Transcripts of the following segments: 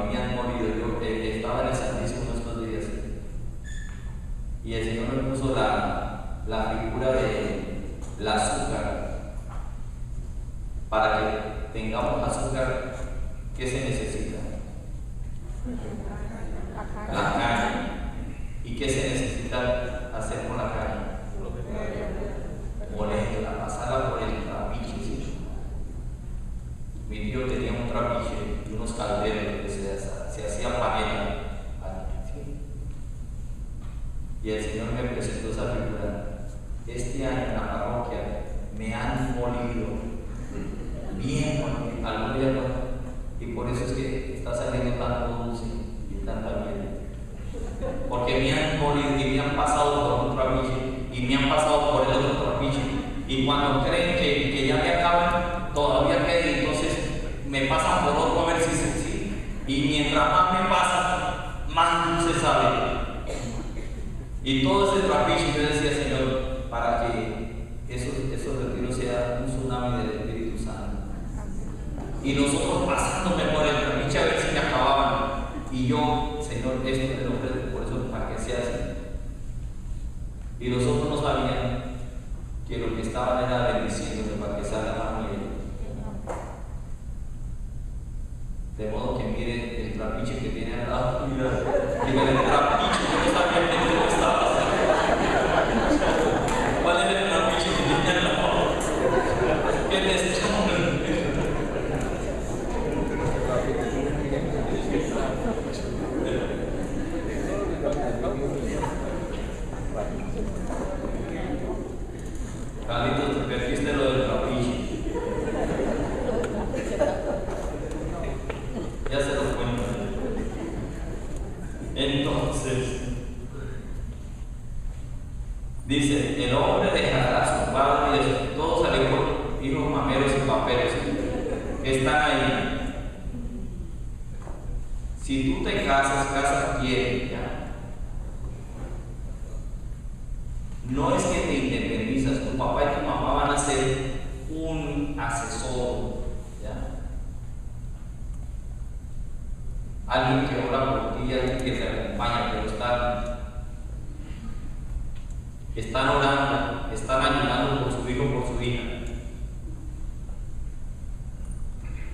me han molido. Yo estaba en el Santísimo estos días y el Señor me puso la figura del azúcar. Para que tengamos azúcar, ¿qué se necesita? La carne. ¿Y qué se necesita hacer con la carne? Molerla, pasarla por el trapiche. ¿Sí? Mi tío tenía un trapiche y unos calderos que se hacía panela. ¿Sí? Y el Señor me presentó esa figura. Este año en la parroquia me han molido bien, algún día, y por eso es que está saliendo tanto dulce y tanta miel. Porque me han molido y me han pasado por un trapiche y me han pasado por el otro trapiche, y cuando creen que ya me acaban, todavía queda, y entonces me pasan por otro a ver si se sigue. Y mientras más me pasa, más dulce sale. Y todo ese trapiche, yo decía, Señor, para que esos retiros sean un tsunami del Espíritu Santo. Y nosotros pasándome por el trapiche a ver si me acababan. Y yo, Señor, esto es lo que por eso, para que se hace. Y los otros no sabían que lo que estaban era bendiciéndome para que salga más miel. De modo que mire el trapiche que tiene al lado. Mira, el trapiche, yo no sabía que no estaba. ¿Cuál es el trapiche que tiene al lado? ¿Qué es esto? Carlitos, te perdiste lo del trapiche. Ya se lo cuento. Entonces, dice, el hombre dejará a su padre y a su... Todos salimos hijos mameros y paperos que están ahí. Si tú te casas bien, ¿ya? No es que te independizas, tu papá y tu mamá van a ser un asesor, ¿ya? Alguien que ora por ti, alguien que te acompaña, pero están orando, están ayudando por su hijo o por su hija.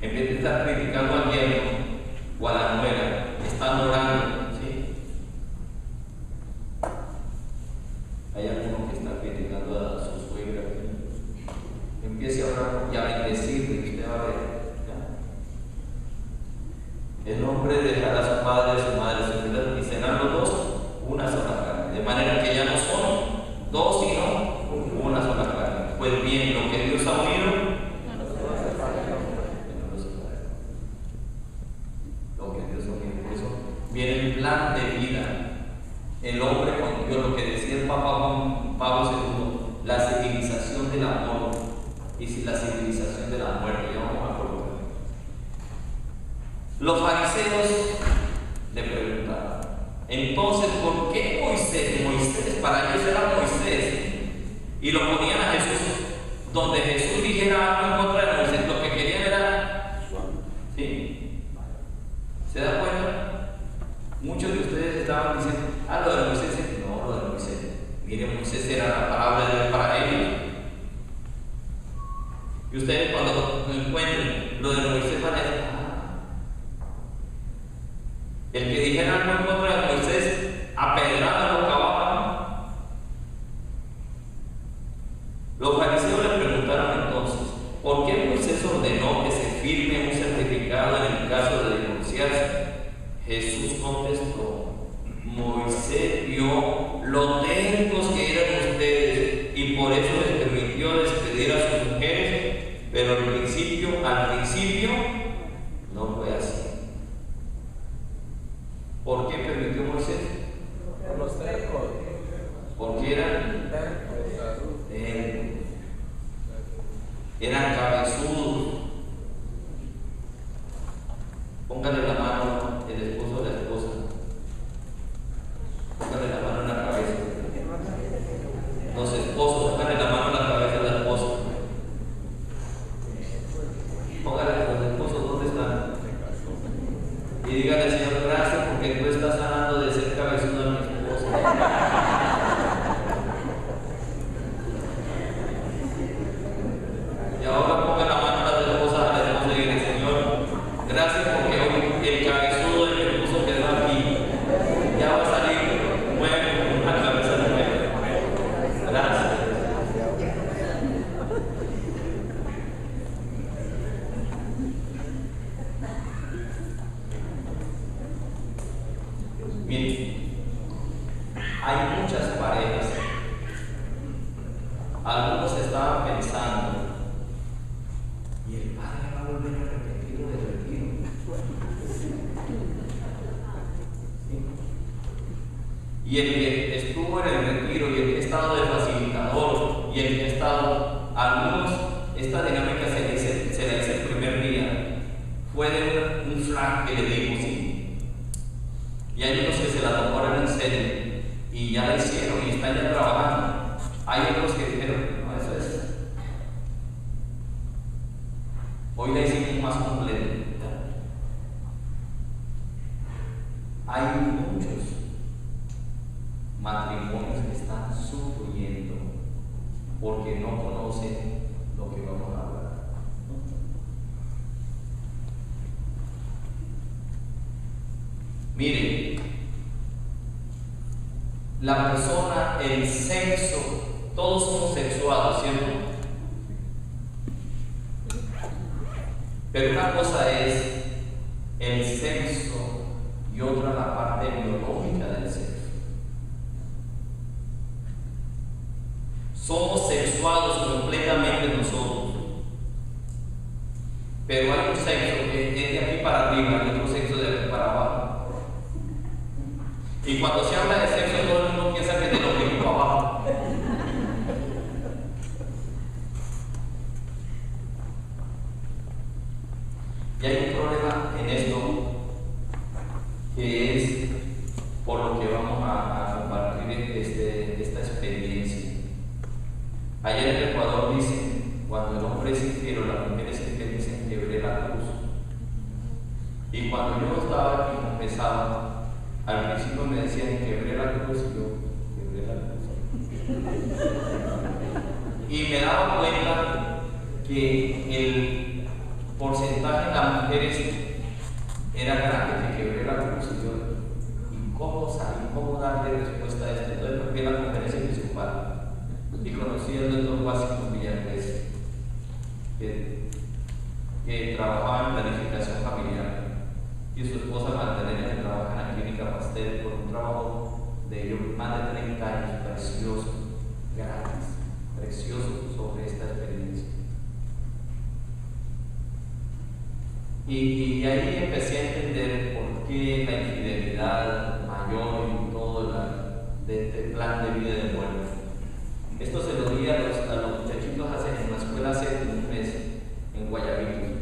En vez de estar criticando al yerno o a la nuera, están orando. Hay alguno que está criticando a su suegra. Empiece a orar y a bendecirle, y usted va a ver. ¿Ya? El hombre dejará a su padre, a su madre, a su mujer, y serán los dos una sola carne. De manera que ya no son dos, sino una sola carne. Pues bien, lo que Dios ha unido, lo que Dios ha unido. Por eso viene el plan de vida. El hombre con Dios, lo que decía el Papa Juan Pablo II, la civilización del amor y la civilización de la muerte. Ya vamos a colocar. Los fariseos le preguntaban, entonces, ¿por qué Moisés, para ellos era Moisés, y lo ponían a Jesús, donde Jesús dijera algo en contra de Moisés, lo que querían era, ¿sí? ¿Se da cuenta? Muchos de ustedes estaban diciendo, lo de Moisés, no, lo de Moisés. Mire, Moisés era la palabra de Dios para ellos. Y ustedes cuando encuentren lo de Moisés van a decir, el que dijera algo en contra de Moisés, apedrado lo acababan. Los fariseos le preguntaron entonces, ¿por qué Moisés ordenó que se firme un certificado en el caso de divorciarse? Jesús contestó, Moisés vio lo tercos que eran ustedes y por eso les permitió despedir a sus mujeres, pero al principio no fue así. ¿Por qué permitió Moisés? Por los tercos. Porque eran cabezudos. Póngale la mano el esposo de la esposa. Póngale la mano en la cabeza. Los esposos, póngale la mano en la cabeza de la esposa. Póngale los esposos. dígale, Señor, gracias porque tú estás sanando de ser cabezudo a mi esposa. Y ahora ponga la mano a la esposa, a la esposa y diga, Señor, gracias porque hoy el cabezudo de mi esposo quedó aquí. Ya va a salir nuevo, con una cabeza nueva. Gracias. Miren, hay muchas parejas. Algunos estaban pensando, y el padre va a volver a repetir lo del retiro. ¿Sí? Y el que estuvo en el retiro, y el que ha estado de facilitador, y el que ha estado, algunos, esta dinámica se la hice el primer día. Fue de un flag que le dimos, ¿sí? Y hay unos que se la tomaron en serio y ya la hicieron y están ya trabajando. Hay otros que dijeron, no, eso es. Hoy la hicimos más completa. Hay muchos matrimonios que están sufriendo porque no conocen lo que vamos a hablar. Miren, la persona, el sexo, todos somos sexuados, ¿cierto? Pero una cosa es el sexo y otra la parte biológica del sexo. Somos sexuados completamente nosotros, pero hay un sexo que es de aquí para arriba y otro sexo de aquí para abajo. Y cuando se habla de sexo, todo el mundo piensa que es de lo que para abajo. Y hay un problema en esto que es por lo que vamos a compartir esta experiencia. Allá en el Ecuador dicen, cuando el hombre es infiel, las mujeres que dicen quebré la cruz. Y cuando yo estaba aquí confesaba, al principio me decían quebré la cruz y yo quebré la cruz. Y me daba cuenta que el porcentaje de las mujeres era grande, que quebré la cruz y yo, ¿y cómo salir? ¿Cómo darle respuesta a esto? Entonces me fui a la conferencia episcopal y conocí al doctor Washington Villarreal, que trabajaba en planificación familiar, y su esposa Magdalena, que trabaja en la clínica Pastel, por un trabajo de ellos más de 30 años, precioso, gratis, precioso sobre esta experiencia. Y ahí empecé a entender por qué la infidelidad mayor y todo de este plan de vida y de muerte. Esto se lo di a los muchachitos en una escuela hace un mes en Guayaquil,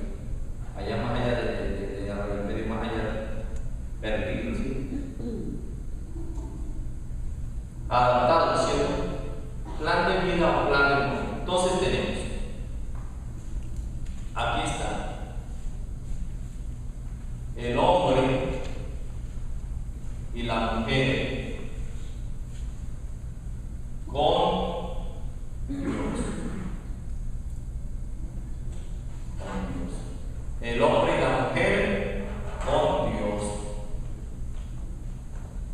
allá más allá de Arroyo Medio, más allá perdido, ¿sí? Adaptado, ¿cierto? Plan de vida o plan de muerte. Entonces tenemos, aquí está, el hombre y la mujer con Dios. El hombre y la mujer con Dios.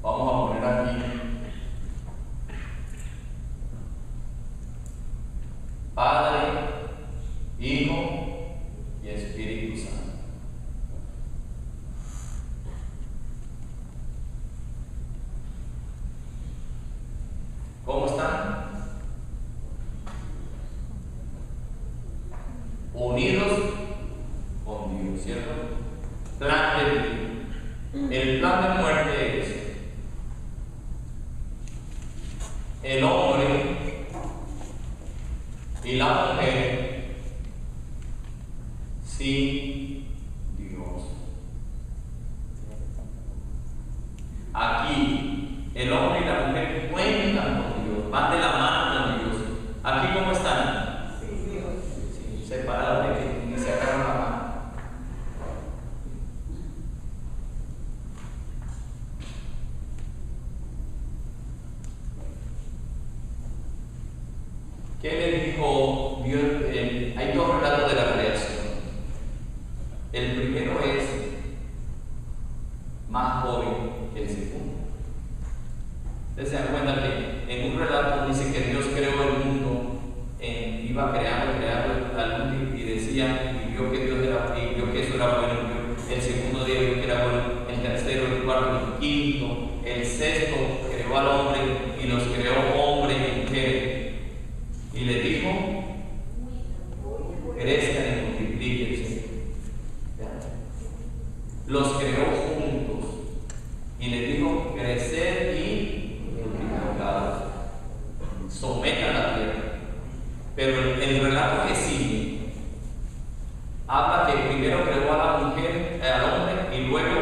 Vamos a poner aquí Padre, Hijo y Espíritu Santo. ¿Cómo están? Unidos con Dios, ¿cierto? Plan de vida. El plan de muerte es el hombre y la mujer sin Dios. Aquí el hombre y la mujer cuentan con Dios, van de la mano con Dios. Aquí ¿cómo están? Sin Dios. Sí, separados de que ni se agarran la mano. El primero es más joven que el segundo. Ustedes se dan cuenta que en un relato dice que Dios creó el mundo, iba creando al mundo y decía, y vio que eso era bueno. El segundo día vio que era bueno, el tercero, el cuarto, el quinto, el sexto creó al hombre y los creó hombre y mujer. Y le dijo, crezcan y multiplíquense. Los creó juntos y le dijo, crecer y multiplicados. Sometan la tierra. Pero el relato que sigue habla que primero creó a la mujer, al hombre, y luego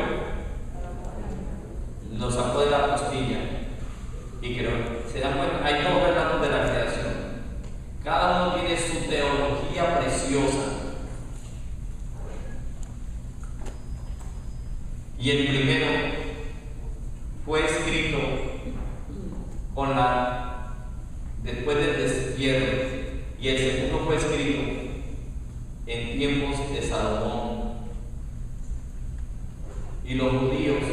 lo sacó de la costilla y creó. Se dan cuenta, hay dos relatos de la creación. Cada uno tiene su teología preciosa. Y el primero fue escrito después del destierro, y el segundo fue escrito en tiempos de Salomón. Y los judíos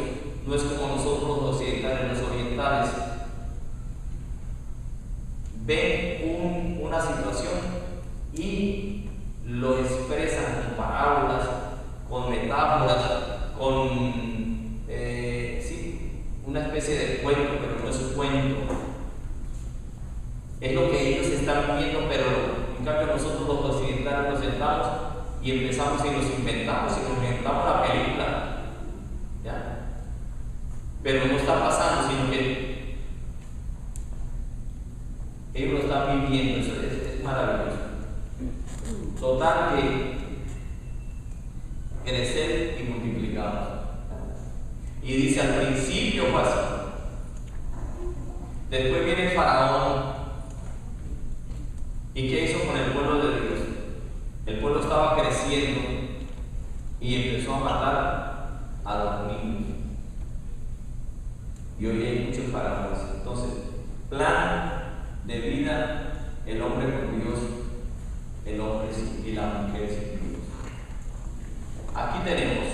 no es como nosotros los orientales ven una situación y lo expresan con parábolas, con metáforas, con una especie de cuento, pero no es un cuento. Es lo que ellos están viendo, pero en cambio nosotros los occidentales nos sentamos y empezamos y nos inventamos la película, ¿ya? Pero no está pasando, sino que ellos lo están viviendo. Eso es maravilloso. Total, que crecer y multiplicarnos. Y dice, al principio fue así. Después viene el faraón. ¿Y qué hizo con el pueblo de Dios? El pueblo estaba creciendo y empezó a matar a los niños. Y hoy hay muchos faraones. Entonces, plan de vida, el hombre con Dios, el hombre y la mujer sin Dios. Aquí tenemos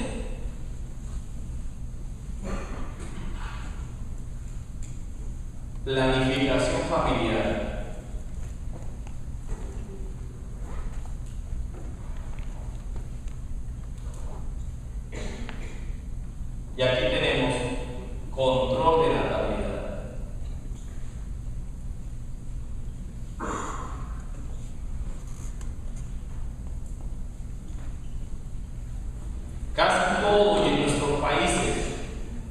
planificación familiar. Y aquí tenemos control de natalidad. Casi todo en nuestros países,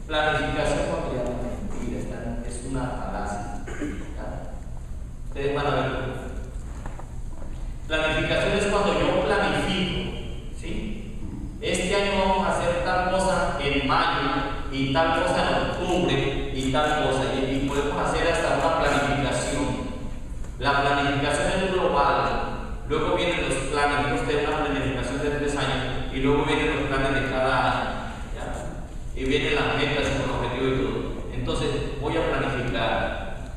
planificación familiar, mentira, es una falacia. Ustedes van a ver. Planificación es cuando yo planifico, ¿sí? Este año vamos a hacer tal cosa en mayo y tal cosa en octubre y tal cosa, y podemos hacer hasta una planificación. La planificación es global. Luego vienen los planes, usted una planificación de 3 años y luego vienen los planes de cada año, ¿ya? Y vienen las metas con objetivo y todo. Entonces voy a planificar.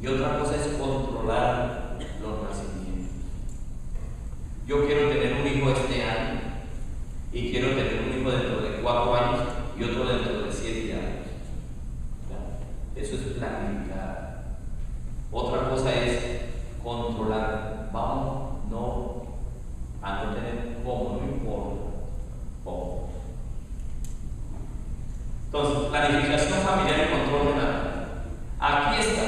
Y otra cosa es controlar los nacimientos. Yo quiero tener un hijo este año y quiero tener un hijo dentro de 4 años y otro dentro de 7 años. ¿Ya? Eso es planificar. Otra cosa es controlar. Vamos a no tener cómo, no importa cómo. Entonces, planificación familiar y control de natalidad. Aquí está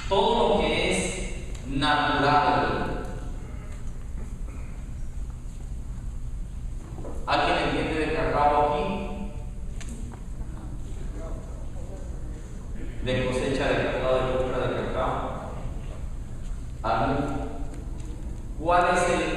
todo lo que es natural. ¿Alguien entiende de cacao aquí? De cosecha de cacao, de compra de cacao. ¿Alguien? ¿Cuál es el